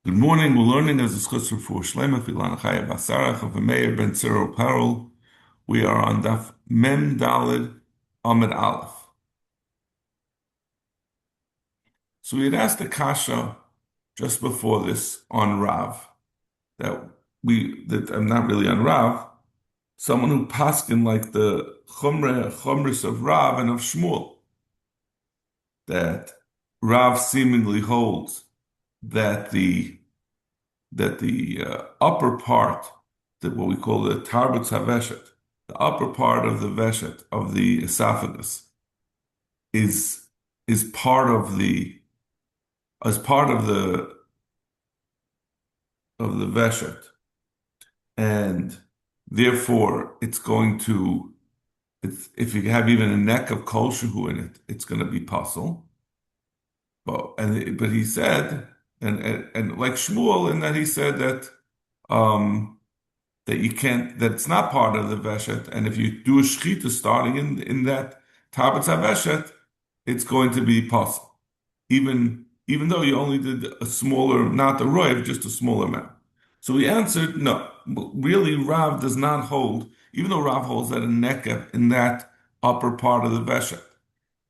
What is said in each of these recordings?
Good morning. We're learning as a schutz for Shlema Filan Chaya Basarach of Meir Ben Cyril Peril. We are on Daf Mem Dalid Amid Aleph. So we had asked the Kasha just before this on Rav that I'm not really on Rav, someone who paskin like the Chumris of Rav and of Shmuel, that Rav seemingly holds that the upper part, that what we call the tarbutz haveshet, the upper part of the veshet of the esophagus, is is part of the as part of the veshet, and therefore it's going to, if you have even a neck of kol shehu in it, it's going to be puzzle. But he said, and like Shmuel, in that he said that. That you can't, that it's not part of the veshet, and if you do a shechita starting in that tabitz haveshet, it's going to be possible, even though you only did a smaller, not the roiv, just a small amount. So we answered no. Really, Rav does not hold, even though Rav holds that a nekah in that upper part of the veshet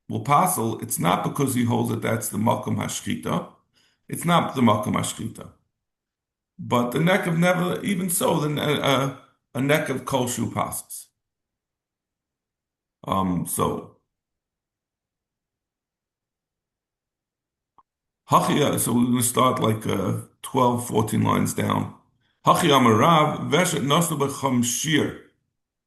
will passel. It's not because he holds that that's the makom hashchita. It's not the makom hashchita. But the neck of never, even so, a neck of kol shu passes. So Hachia, so we're going to start like 12, 14 lines down. Hachia Amarav, Veshet Nosu B'cham Shir.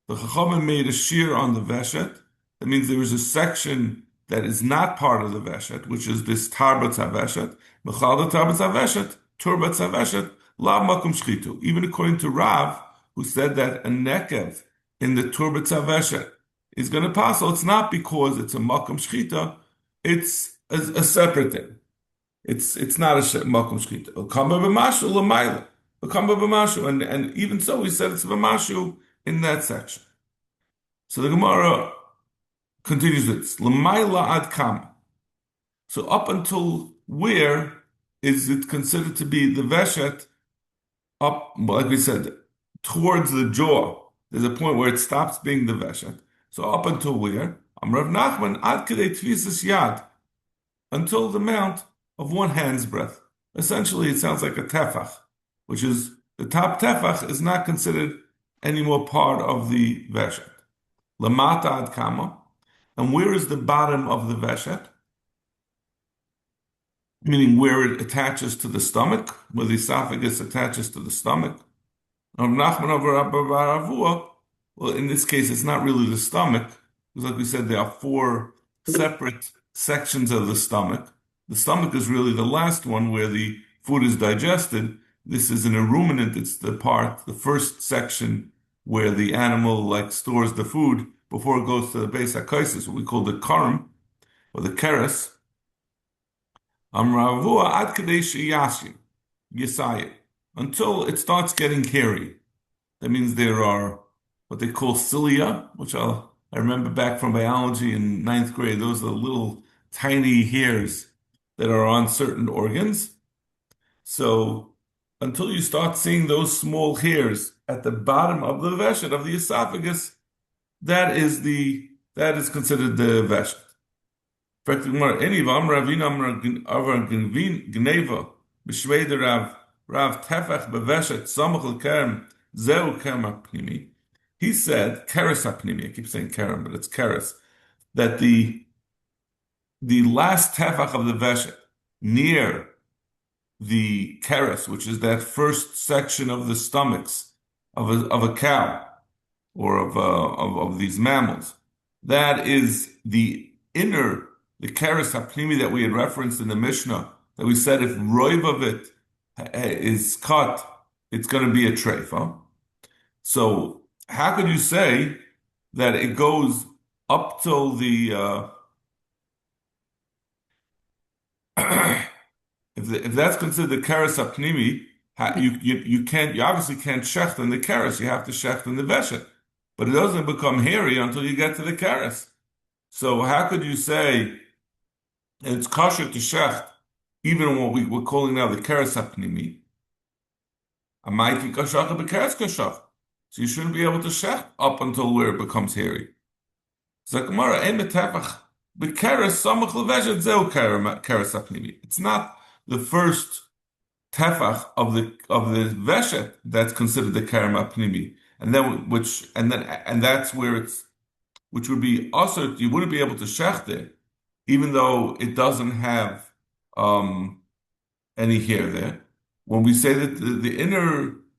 The Chachamim made a shear on the Veshet. That means there is a section that is not part of the Veshet, which is this Tarbatz HaVeshet. Mechal the Tarbatz HaVeshet, Turbatz HaVeshet, La Makum Shchitu. Even according to Rav, who said that a Nekev in the Turbatz HaVeshet is going to pass, so it's not because it's a Makum Shchita, it's a separate thing. It's not a makom shchita. Kamba b'mashu l'mayla. Kamba b'mashu, and even so, he said it's b'mashu in that section. So the Gemara continues this l'mayla ad kam. So up until where is it considered to be the veshet? Up, like we said, towards the jaw. There's a point where it stops being the veshet. So up until where? Rav Nachman ad kedei tvisas yad, until the mount of one hand's breadth. Essentially, it sounds like a tefach, which is the top tefach is not considered anymore part of the veshet. Lamata ad kama. And where is the bottom of the veshet? Meaning where it attaches to the stomach, where the esophagus attaches to the stomach. Well, in this case, it's not really the stomach, because like we said, there are four separate sections of the stomach. The stomach is really the last one where the food is digested. This is an ruminant. It's the first section where the animal like stores the food before it goes to the base hakaisis, what we call the karim or the keres. Amravua ad kadesh yasayim, until it starts getting hairy. That means there are what they call cilia, which I remember back from biology in ninth grade. Those are little tiny hairs that are on certain organs. So until you start seeing those small hairs at the bottom of the veshet of the esophagus, that is considered the veshet. He said, keres hapnimi, I keep saying kerem, but it's keres, that the last tefach of the veshet near the keres, which is that first section of the stomachs of a cow or of these mammals, that is the keres hapnimi that we had referenced in the Mishnah, that we said if roiv of it is cut, it's going to be a treifa. So how could you say that it goes up till the if that's considered the keres hapnimi, you obviously can't shecht in the keres. You have to shecht in the veshet, but it doesn't become hairy until you get to the keres. So how could you say it's kosher to shecht even what we're calling now the keres hapnimi, a maiki kashach, a keres kashach. So you shouldn't be able to shech up until where it becomes hairy. Zakmara emetefach bekeres samach leveshet zeu keres hapnimi. It's not the first tefach of the veshet that's considered the kerem hapnimi, and then and that's where it's which would be also you wouldn't be able to shech there, even though it doesn't have any hair there. When we say that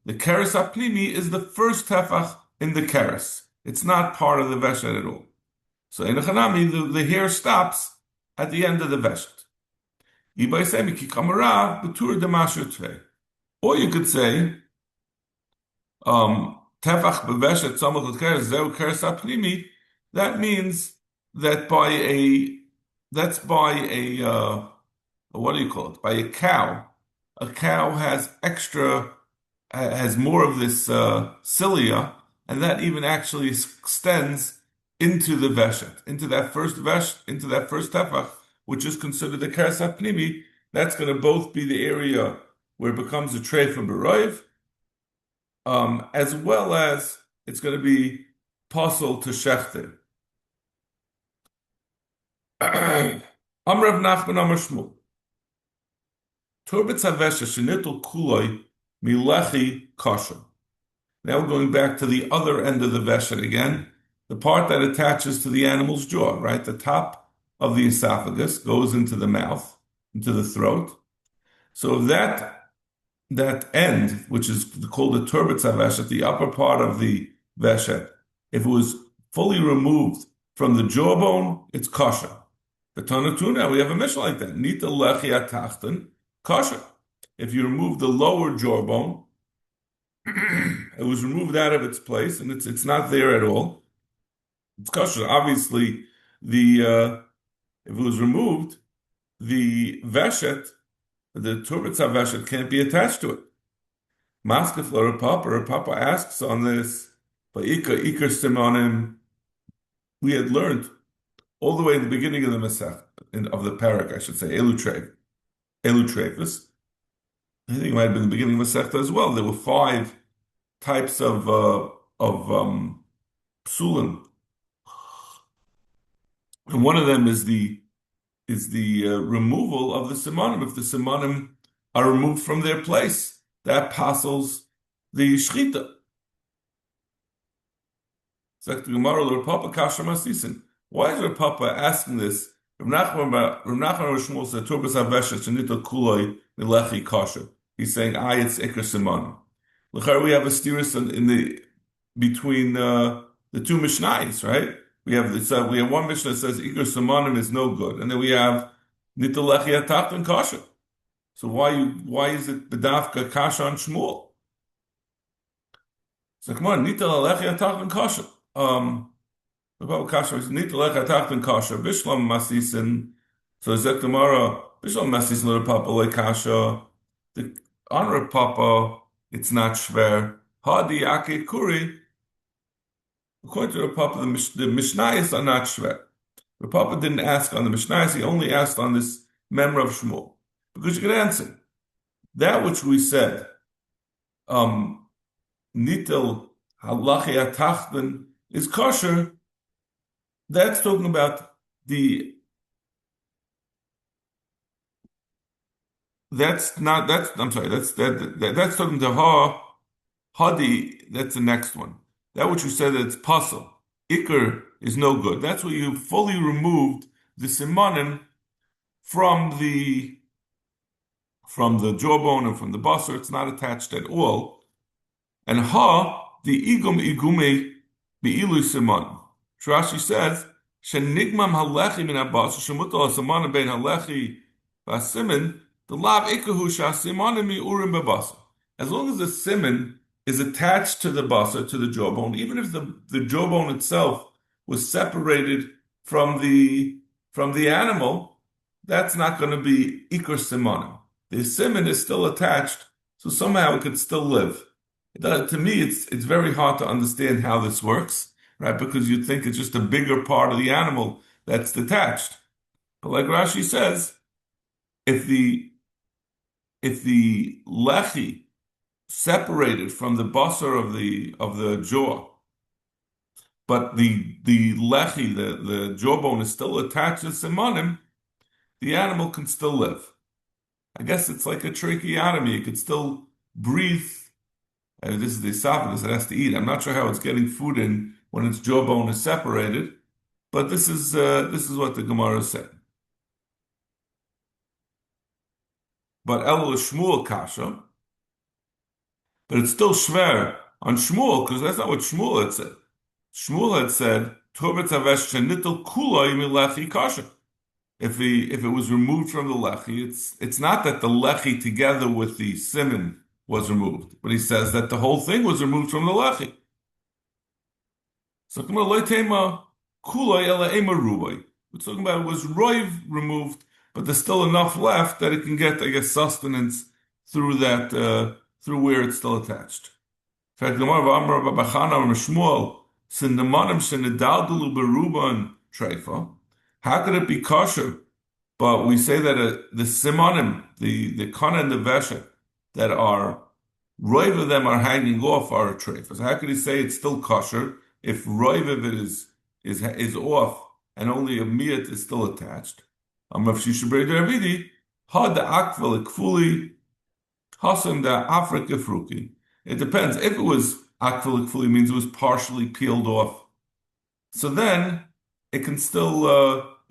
the keres hapnimi is the first tefach in the keres, it's not part of the veshet at all. So in the chanami, the hair stops at the end of the veshet. Or you could say, tefach beveshet samach l'keres zeu keres hapnimi. That means that that's by what do you call it? By a cow. A cow has has more of this cilia, and that even actually extends into the veshet, into that first tefach, which is considered the keres hapnimi. That's going to both be the area where it becomes a tray from Beroiv, as well as it's going to be possible to shechter. Amrav Nachman Amar Shmuel. Turbetz havesha shenitul kuloi milechi kosher. Now we're going back to the other end of the veshet again, the part that attaches to the animal's jaw, right? The top of the esophagus goes into the mouth, into the throat. So that end, which is called the turbetz haveshet, the upper part of the veshet, if it was fully removed from the jawbone, it's kosher. The Tanatuna, we have a mission like that. Nita lechi atachten, kosher. If you remove the lower jawbone, it was removed out of its place, and it's not there at all. It's kosher. Obviously, if it was removed, the veshet, the turbetz haveshet, can't be attached to it. Maskef Papa asks on this, by Iker Simonim, we had learned all the way in the beginning of the Masech, of the parak, I should say, Elu Trevis. I think it might have been the beginning of Masechta as well. There were 5 types of psulim, and one of them is the removal of the simonim. If the simonim are removed from their place, that passes the shchita. Why is Rav Papa asking this? Rav Nachman said, "Turbas haveshet shenitol kuloi milechi kosher." He's saying, it's ikar siman." L'char we have a stirus in between the two mishnayos, right? We have one mishnah that says ikar simanim is no good, and then we have nitol lechi atachton kosher. So why is it bedavka kasha on Shmuel? So come on, nitol lechi atachton kosher. About kasha is nitol lechi atachton kosher. Bishlam masisin. So zek tomorrow bishlam masisin little papa like kasha. The honor of papa, it's not shver. Hadi ake kuri. According to the papa, the mishnayos are not shver. The papa didn't ask on the mishnayos; he only asked on this memra of Shmuel. Because you can answer that which we said, nitel halachi atachten is kosher. That's talking about That's talking to hadi. That's the next one. That which you said that it's puzzle. Iker is no good. That's where you fully removed the simanim from the jawbone and from the basar. It's not attached at all. And the igume be'ilu siman. Rashi says, "Shenigmam halechi min habasar shemutal simanim bein halechi v'asimin the lav ikahu shasimanim mi'urim bebasar." As long as the siman is attached to the basar, to the jawbone, even if the jawbone itself was separated from the animal, that's not going to be ikar simanim. The siman is still attached, so somehow it could still live. To me, it's very hard to understand how this works, right? Because you'd think it's just a bigger part of the animal that's detached. But like Rashi says, if the if the lechi separated from the basar of the jaw, but the lechi, the jawbone is still attached to simonim, the animal can still live. I guess it's like a tracheotomy. It could still breathe. This is the esophagus it has to eat. I'm not sure how it's getting food in when its jawbone is separated, but this is what the Gemara said. But Elo is Shmuel kasha, but it's still shver on Shmuel because that's not what Shmuel had said. Shmuel had said Torbat Havesh Shenitel Kula Yimilechi kasha. If it was removed from the lechi, it's not that the lechi together with the siman was removed, but he says that the whole thing was removed from the lechi. So we're talking about it was roiv removed, but there's still enough left that it can get, I guess, sustenance through that through where it's still attached. In fact, how could it be kosher? But we say that the simonim, the kana and the veshet that are roiv of them are hanging off are a treif. So how could he say it's still kosher if roiv of it is off and only a miyat is still attached? Rav Shishabrei Davidi had the akvel kfuli hasan the afrik gefruki. It depends. If it was akvel kfuli, means it was partially peeled off. So then it can still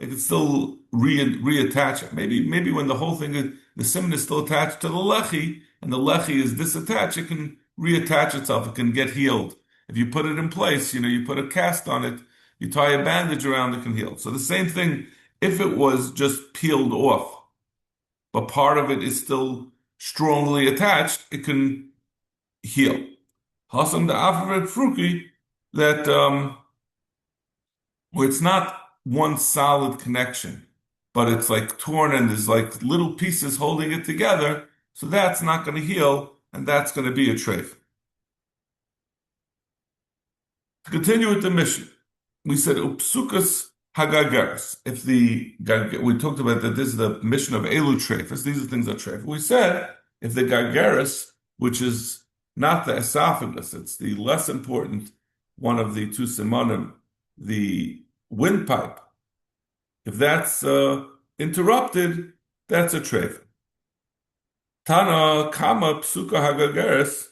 reattach it. Maybe when the whole thing is the siman is still attached to the lechi and the lechi is disattached, it can reattach itself. It can get healed. If you put it in place, you put a cast on it, you tie a bandage around it, can heal. So the same thing. If it was just peeled off, but part of it is still strongly attached, it can heal. Hasam the afret fruki that where it's not one solid connection, but it's like torn and there's like little pieces holding it together. So that's not going to heal, and that's going to be a treif. To continue with the mission, we said upsukas hagagaris. If we talked about that this is the mission of elu treifas, these are things that treif. We said if the gargaris, which is not the esophagus, it's the less important one of the two simonim, the windpipe, if that's interrupted, that's a treif. Tana kama psuka hagagaris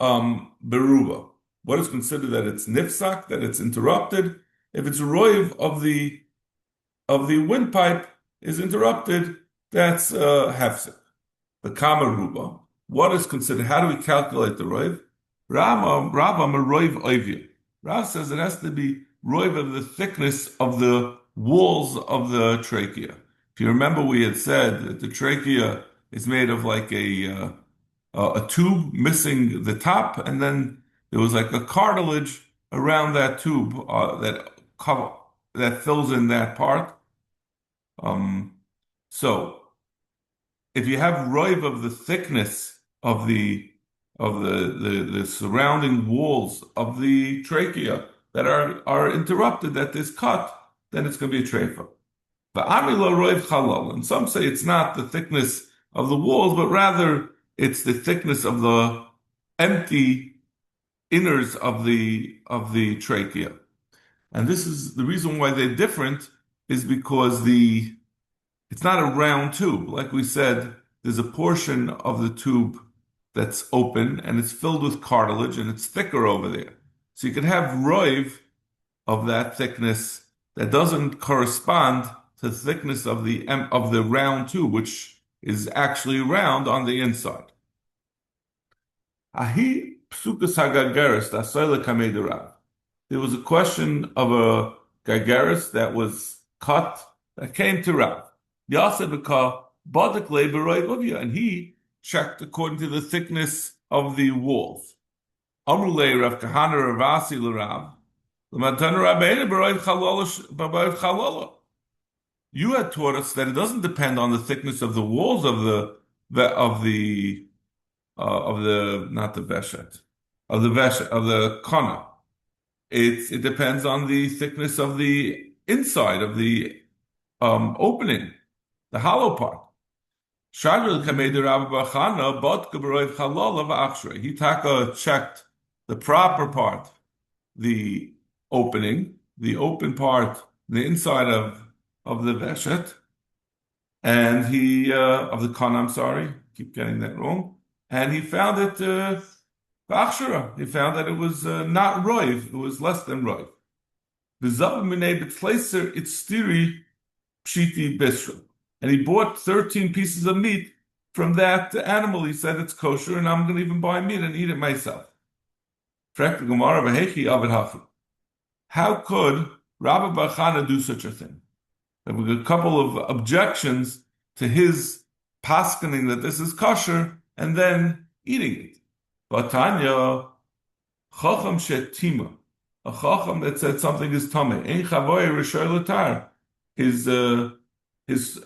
beruba. What is considered that it's nifsak, that it's interrupted? If it's roiv of the windpipe is interrupted, that's hefsek. The kama ruba. What is considered? How do we calculate the roiv? Rambam a roiv oivya. Rav says it has to be roiv of the thickness of the walls of the trachea. If you remember, we had said that the trachea is made of like a tube missing the top, and then there was like a cartilage around that tube that fills in that part. So if you have roiv of the thickness of the surrounding walls of the trachea that are interrupted at this cut, then it's going to be a treifa. But amila roiv chalal, and some say it's not the thickness of the walls, but rather it's the thickness of the empty inners of the trachea. And this is the reason why they're different, is because it's not a round tube. Like we said, there's a portion of the tube that's open and it's filled with cartilage and it's thicker over there. So you can have roiv of that thickness that doesn't correspond to the thickness of the round tube, which is actually round on the inside. Ahi psukas hagagaris dasoyle kamei derav. There was a question of a gargaris that was cut that came to Rav. Yaseh badak leberoiv uvya, and he checked according to the thickness of the walls. Amrulei Rav Kahana Ravasi l'Rav l'matan Rabbeinu beroiv chalala. You had taught us that it doesn't depend on the thickness of the walls of the not the veshet of the kana. It depends on the thickness of the inside of the opening, the hollow part. Shadril Kamei Rabbi Bachana, but Gabaroiv Chalala v'Achshrei. He checked the proper part, the opening, the open part, the inside of the veshet, and he of the kon. I'm sorry, keep getting that wrong. And he found it v'Achshera. He found that it was not roiv; it was less than roiv. The zav minei betleiser itztiri pshiti bisra. And he bought 13 pieces of meat from that animal. He said it's kosher, and I'm going to even buy meat and eat it myself. How could Rabbi Bachana do such a thing? There were a couple of objections to his paskening that this is kosher and then eating it. But Tanya, chacham shetima, a chacham that said something is tameh, ein chavoy rishoy l'tar. His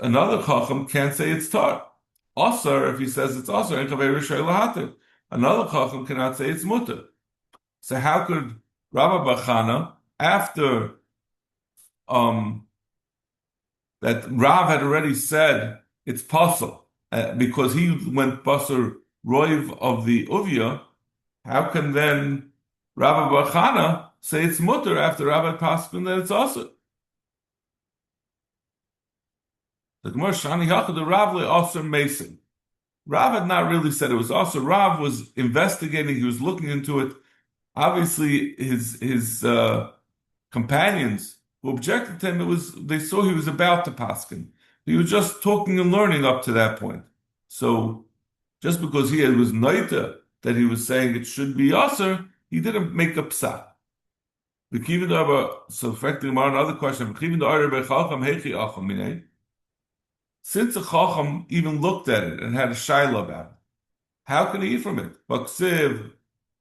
another chacham can't say it's tar. Asar, if he says it's asar, ein chavoy rishoy l'hater. Another chacham cannot say it's mutter. So how could Rabbi Bachana, after that Rav had already said it's possible because he went basar roiv of the uvia, how can then Rabbi Bachana say it's mutter after Rabbi Paskin that it's also? The Gemara Shani Hachad the Rav le Aser Mason. Rav had not really said it was also. Rav was investigating. He was looking into it. Obviously, his companions who objected to him, they saw he was about to paskin. He was just talking and learning up to that point. So, just because he was noita that he was saying it should be aser, he didn't make a psak. So, effectively, another question: since the chacham even looked at it and had a shaila about it, how can he eat from it? Baksiv.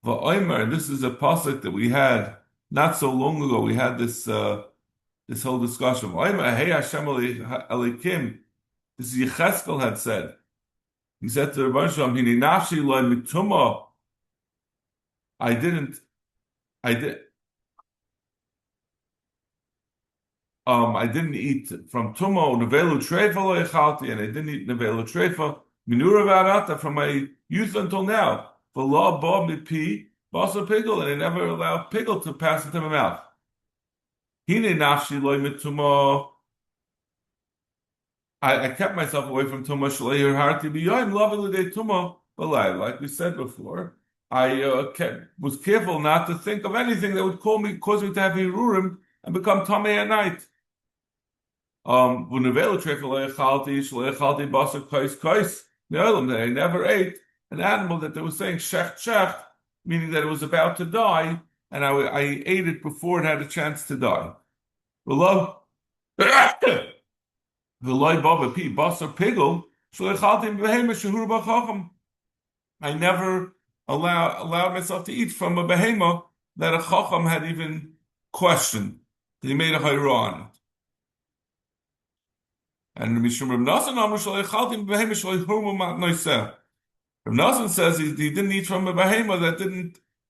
And this is a pasuk that we had not so long ago. We had this this whole discussion. Hey Hashem Elikim. This is Yecheskel had said. He said to the Rebbe Shalom, "Hini nafshi lo mituma." I didn't eat from tuma nevelu treifa lo echalti, and I didn't eat nevelu treifa minura v'arata from my youth until now. The law bought me pee, basa pigel, and they never allowed pigel to pass into my mouth. Hine nafshi loy mituma. I kept myself away from tuma shalei your heart to be yoim lovely tuma balai. Like we said before, I was careful not to think of anything that would cause me to have hirurim and become tamei at night. V'nevelu treifel loy echalti shalei echalti basa kais kais. I never ate an animal that they were saying shecht shecht, meaning that it was about to die, and I ate it before it had a chance to die. I never allowed myself to eat from a behema that a chacham had even questioned. He made a hayra on it. And Mishum Rav Nasan Amar Shalei Chaltim behema Shalei Hurma Mat Noiseh. Rav Nasan says he didn't eat from a behema that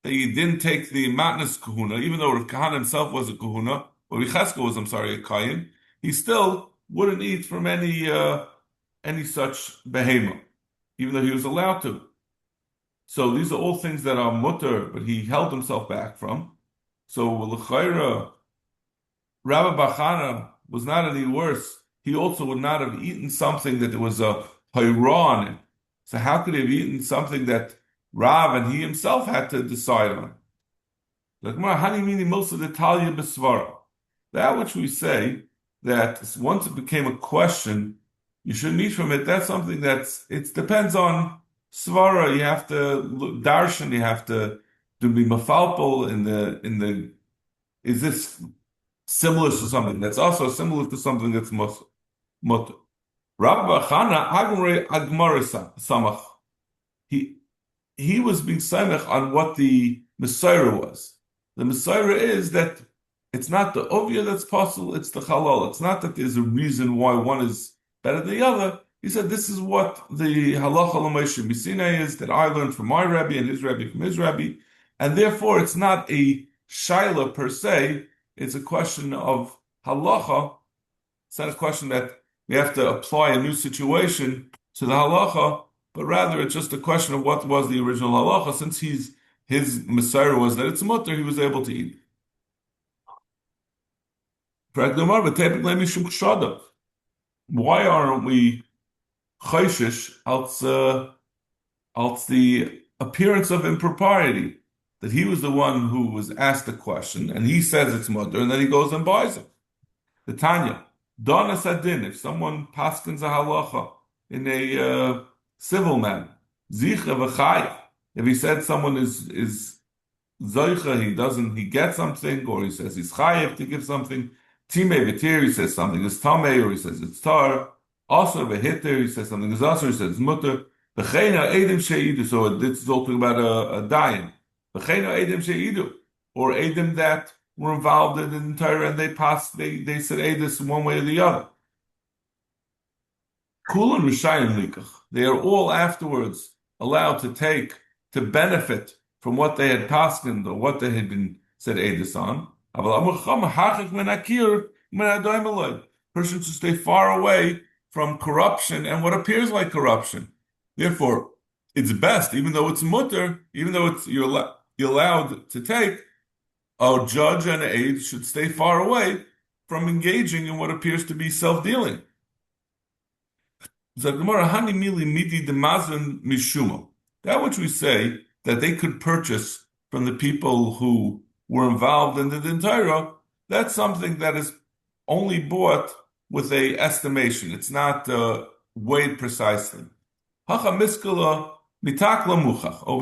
he didn't take the matnas kahuna, even though Rav Kahan himself was a kahuna, or Yecheskel was, a kayin, he still wouldn't eat from any such behema, even though he was allowed to. So these are all things that are mutter, but he held himself back from. So l'chayra, Rabbi Bachana was not any worse. He also would not have eaten something that there was a hayra on it. So how could he have eaten something that Rav and he himself had to decide on? That which we say that once it became a question, you shouldn't eat from it. That's something it depends on svara. You have to darshan. You have to be mafalpol in the. Is this similar to something that's also similar to something that's mutter? Rabbi Bachana Agmare Agmarisa Samach. He was being samach on what the Messiah was. The Messiah is that it's not the ovia that's possible, it's the halal. It's not that there's a reason why one is better than the other. He said this is what the halacha l'moshe Misina is that I learned from my Rebbe and his Rebbe from his Rebbe, and therefore it's not a shaila per se. It's a question of halacha. It's not a question that we have to apply a new situation to the halacha, but rather it's just a question of what was the original halacha. Since his Messiah was that it's mutter, he was able to eat. Why aren't we chayshish als the appearance of impropriety? That he was the one who was asked the question, and he says it's mutter, and then he goes and buys it. The Tanya, Donna Sadin, if someone paskins a halacha in a civil man, Zicha v'chayiv, if he said someone is Zoicha, he gets something, or he says he's chayiv to give something, Time v'tir, he says something is tameh, or he says it's tar, also v'hitter, he says something is also, he says it's mutter, v'cheina edim she'idu, so this is all talking about a dying, v'cheina edim she'idu, or edim that were involved in the Torah and they said Edis one way or the other. Chullin Rishayim Likach. They are all afterwards allowed to benefit from what they had paskened or what they had been said Edis on. Person should stay far away from corruption and what appears like corruption. Therefore, it's best, even though it's mutter, even though you're allowed to take, a judge and an aide should stay far away from engaging in what appears to be self-dealing. That which we say that they could purchase from the people who were involved in the Din Torah, that's something that is only bought with a estimation. It's not weighed precisely. Over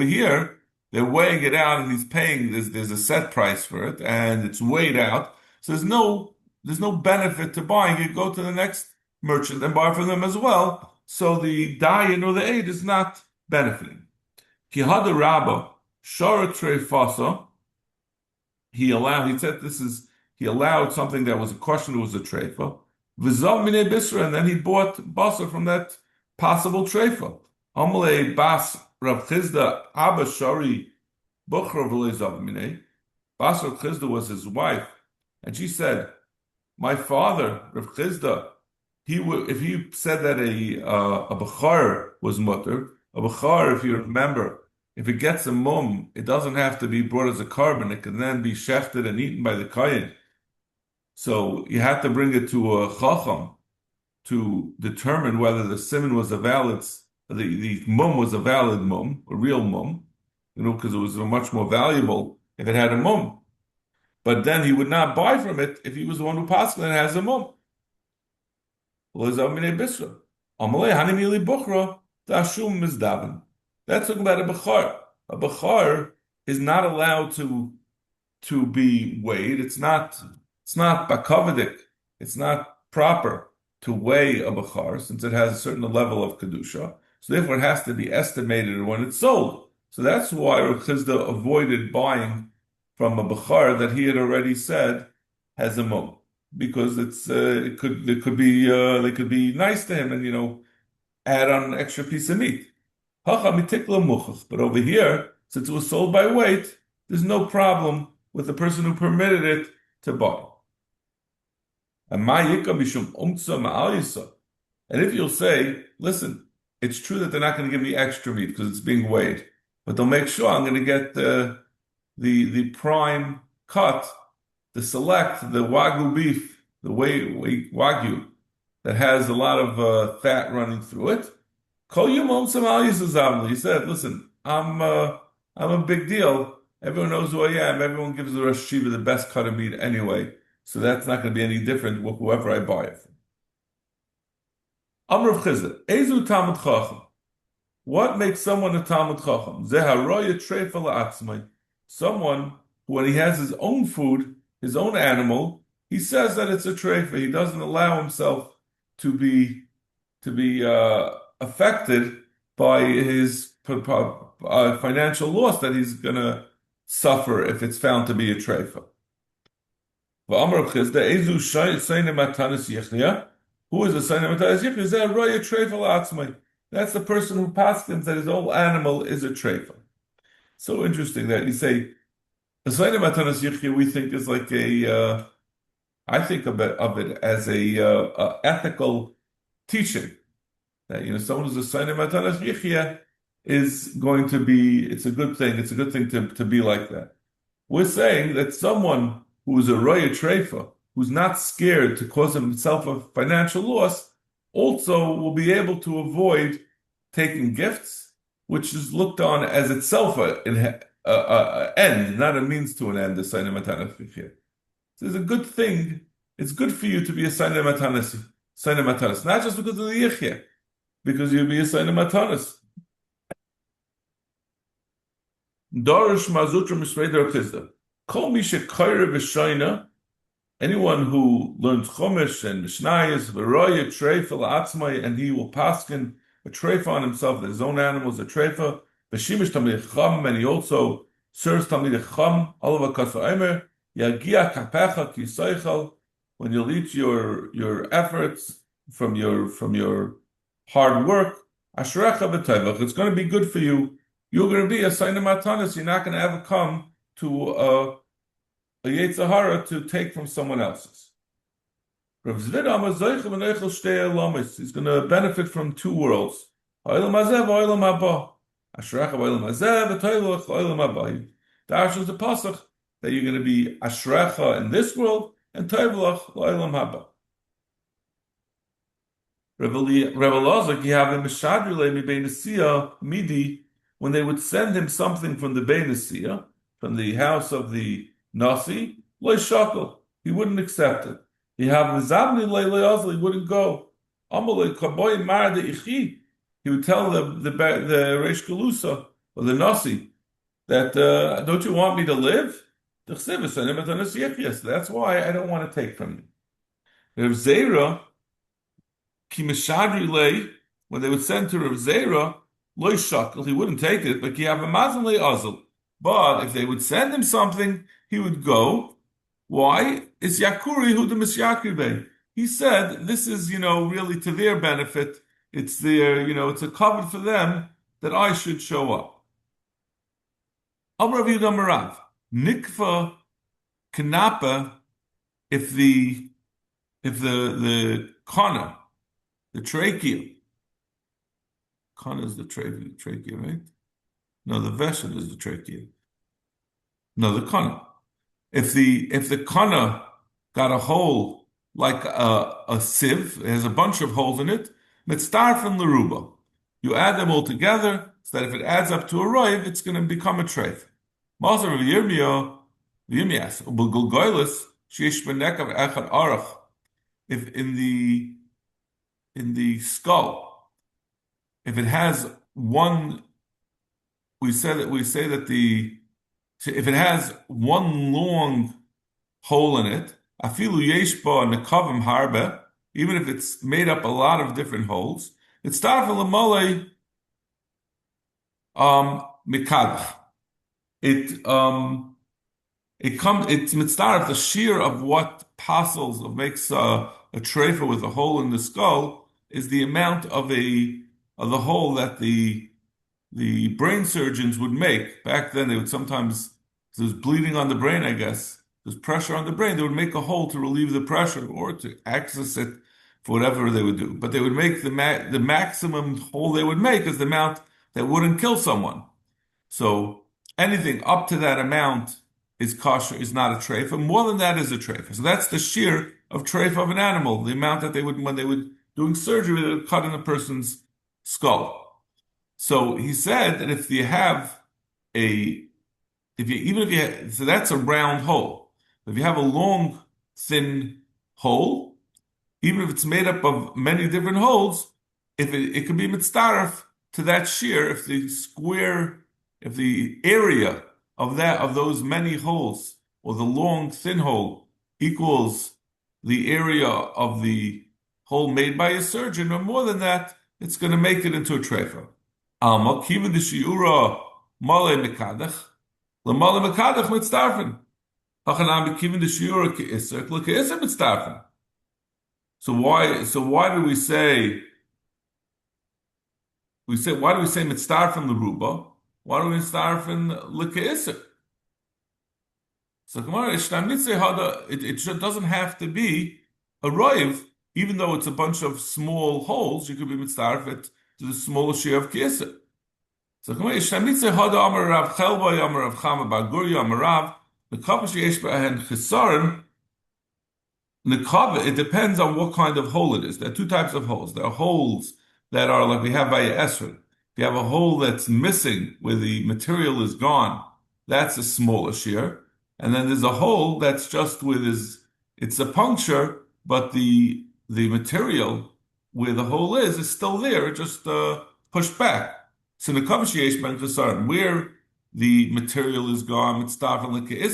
here, they're weighing it out, and he's paying. There's a set price for it, and it's weighed out. So there's no benefit to buying it. Go to the next merchant and buy from them as well. So the dayan or the aid is not benefiting. Kihada Rabba Shara Trefasa. He allowed something that was a question, it was a treifa. V'zav minei bisra, and then he bought basa from that possible treifa. Amalei bas Rav Chizda Abba Shari Bukhra v'leizav minei. Bas Rav Chizda was his wife, and she said, "My father Rav Chizda, if he said that a bachar was mutter, a bachar, if you remember." If it gets a mum, it doesn't have to be brought as a carbon. It can then be shechted and eaten by the kohen. So you have to bring it to a chacham to determine whether the simon was a valid, the mum was a valid mum, a real mum, because it was much more valuable if it had a mum. But then he would not buy from it if he was the one who passes and has a mum. That's talking about a bachar. A bachar is not allowed to be weighed. It's not bakavadik. It's not proper to weigh a bachar since it has a certain level of kedusha. So therefore, it has to be estimated when it's sold. So that's why Rav Chizda avoided buying from a bachar that he had already said has a mum, because they could be nice to him and add on an extra piece of meat. But over here, since it was sold by weight, there's no problem with the person who permitted it to buy. And if you'll say, listen, it's true that they're not going to give me extra meat because it's being weighed, but they'll make sure I'm going to get the prime cut, the select, the wagyu beef, the wagyu that has a lot of fat running through it. He said, listen, I'm a big deal. Everyone knows who I am. Everyone gives the Rosh Hashiva the best cut of meat anyway. So that's not going to be any different with whoever I buy it from. Amr of Chizah, Ezu Talmud Chacham. What makes someone a Talmud Chacham? Zeharoya treifa la'atzmai. Someone who, when he has his own food, his own animal, he says that it's a treifa. He doesn't allow himself to be affected by his financial loss that he's going to suffer if it's found to be a treifa. Who is a Saina Matanis Yichliya? That's the person who paskins that his whole animal is a treifa. So interesting that you say a Saina Matanis Yichliya. We think is like I think of it as a ethical teaching. that someone who's a sign of matanas yichya is going to be. It's a good thing. It's a good thing to be like that. We're saying that someone who is a roya treifa, who's not scared to cause himself a financial loss, also will be able to avoid taking gifts, which is looked on as itself an end, not a means to an end. The sign of matanas yichya. So it's a good thing. It's good for you to be a sign of matanas, not just because of the yichya, because you'll be a sign of matanas. Darish mazutra misreder chizda. Kol mishe kaira v'shayna. Anyone who learns chumash and mishnayos v'roya treifa la'atzmai, and he will paskin a treifa on himself. That his own animal is a treifa. V'shimish tamid cham, and he also serves tamid cham. Olav hakaso aimer yagia kapecha ki soichel. When you'll eat your efforts from your hard work, ashrecha v'tevach. It's going to be good for you. You're going to be a sign of matanis. You're not going to ever come to a Yetzer Hara to take from someone else's. Rav Zvid he's going to benefit from two worlds. Darshan's the pasuk that you're going to be ashrecha in this world and toivlach la'olam haba. Rav Elazar, you have a mishadrile mi bein midi. When they would send him something from the Beit Nasiya, from the house of the Nasi, loy shakel, he wouldn't accept it. He have mizabni le'le'azli, he wouldn't go. Amalei kaboy mar de ichi, he would tell the Reish Galusa or the Nasi that don't you want me to live? That's why I don't want to take from you. Rav Zera, ki mishadri when they would send to Rav Zera, loy shakel, he wouldn't take it, but have a mazan le'azl. But if they would send him something, he would go. Why? It's yakuri hu de misyakribe. He said this is, really to their benefit. It's their, it's a cover for them that I should show up. Amrav Yudam Marav, nikva kanapa, if the kana, the trachea. Kana is the trachea, right? No, the vessel is the trachea. No, the kana. If the kana got a hole like a sieve, it has a bunch of holes in it, mitzdarfen leruba. You add them all together, so that if it adds up to a roiv, it's going to become a treif. Maser of Yirmiyas, ubulgulgoilis, sheish benekav echad arach. If in the skull, if it has one, we say that if it has one long hole in it, afilu yesh ba nekavim harbe, even if it's made up a lot of different holes, it's starfel lemolei mikadach. It's mitzdarf, the shear of what passes of makes a treifa with a hole in the skull is the amount of the hole that the brain surgeons would make. Back then they would sometimes, there's bleeding on the brain, I guess, there's pressure on the brain, they would make a hole to relieve the pressure or to access it for whatever they would do. But they would make the maximum hole they would make is the amount that wouldn't kill someone. So anything up to that amount is kosher, is not a treifa. More than that is a treifa. So that's the shear of treifa of an animal, the amount that they would, when they would doing surgery, they would cut in a person's skull. So he said that if you have so that's a round hole. If you have a long, thin hole, even if it's made up of many different holes, if it could be mitzdaref to that shear, if the area of those many holes, or the long, thin hole, equals the area of the hole made by a surgeon, or more than that, it's going to make it into a treifa. Alma kiva de shiura male mekadach, la male mekadach mitzdarfen. Hachanam kiva de shiura keiser, la keiser mitzdarfen. So why do we say why do we say mitzdarfen l'ruba? Why do we mitzdarfen l'keiser? So Gemara it doesn't have to be a roiv even though it's a bunch of small holes, you could be mitzaref it to the smallest share of kiser. So come on, Shnemitze Hada Amar Rav Chelva Amar Rav Chama Baguri Amar Rav the Kapash Yesh B'Ahen Chesaron. It depends on what kind of hole it is. There are two types of holes. There are holes that are like we have by Esrog. If you have a hole that's missing where the material is gone, that's a smaller shear. And then there's a hole that's just it's a puncture, but the material where the hole is still there, it just pushed back. So the Yesh Ben Chesaron, where the material is gone, it's starting like a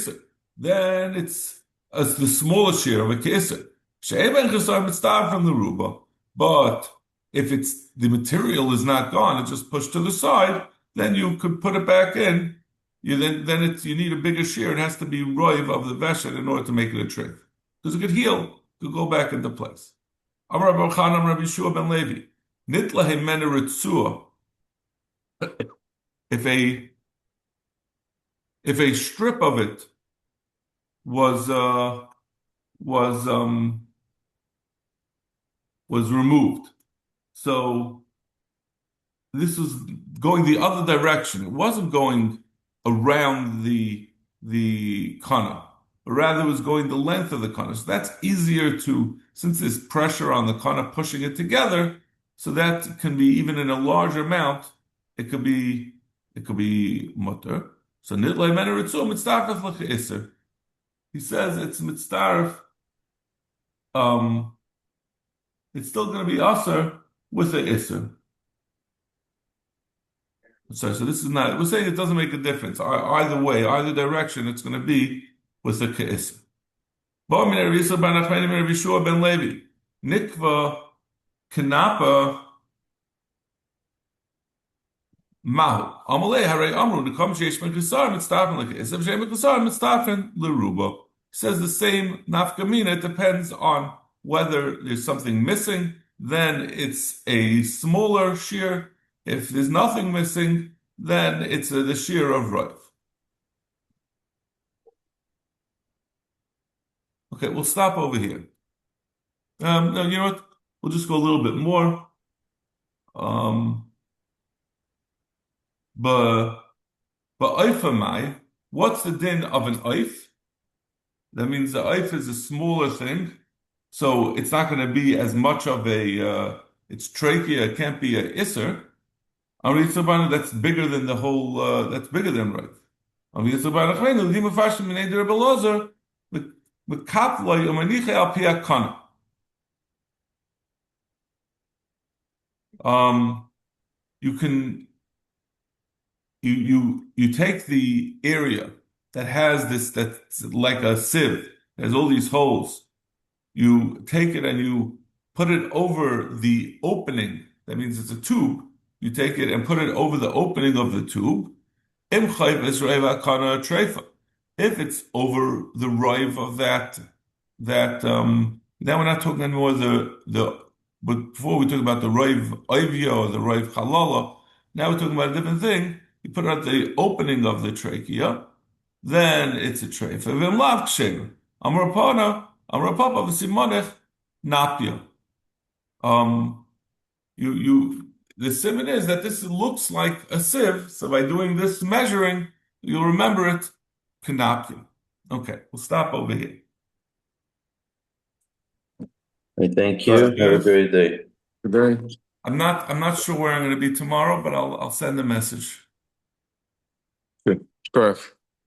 then it's as the smallest share of a keser. She'eben chesar mitzvah from the ruba, but if it's the material is not gone, it's just pushed to the side, then you could put it back in. You need a bigger share. It has to be roiv of the veshet in order to make it a trick, because it could heal, it could go back into place. Amar Rabbi Chanan, Rabbi Yeshua ben Levi, nitla hemena ritzua. If a strip of it was removed. So this was going the other direction. It wasn't going around the kana, but rather it was going the length of the kana. So that's easier since there's pressure on the kana pushing it together, so that can be even in a larger amount, it could be mutter. So nitlay mener itzum mitzdarf l'cheiser. He says it's mitzdarf. It's still going to be aser with the iser. Sorry, so this is not. We're saying it doesn't make a difference. Either way, either direction, it's going to be with the keiser. Nikva kanapa mahu. Amalei harei amru nekam sheish ben kisar mitzdarfen lekeiser. Sheish ben kisar mitzdarfen leruba. Says the same nafkamina. It depends on whether there's something missing, then it's a smaller shear. If there's nothing missing, then it's the shear of Rav. Okay, we'll stop over here. No, you know what? We'll just go a little bit more. But oifamai, what's the din of an oif? That means the oif is a smaller thing, so it's not going to be as much of it's trachea, it can't be a isser. That's bigger than the whole, that's bigger than right. You take the area that has that's like a sieve, there's all these holes. You take it and you put it over the opening. That means it's a tube. You take it and put it over the opening of the tube. If it's over the rive of that, now we're not talking anymore but before we talk about the rive oivia or the rive halala. Now we're talking about a different thing. You put it at the opening of the trachea, then it's a treifa. Amrapapa v'simonech napia. The simon is that this looks like a sieve, so by doing this measuring, you'll remember it, kanapia. Okay, we'll stop over here. Thank you. Have a great day. Good day. I'm not sure where I'm going to be tomorrow, but I'll send a message. Good. Correct.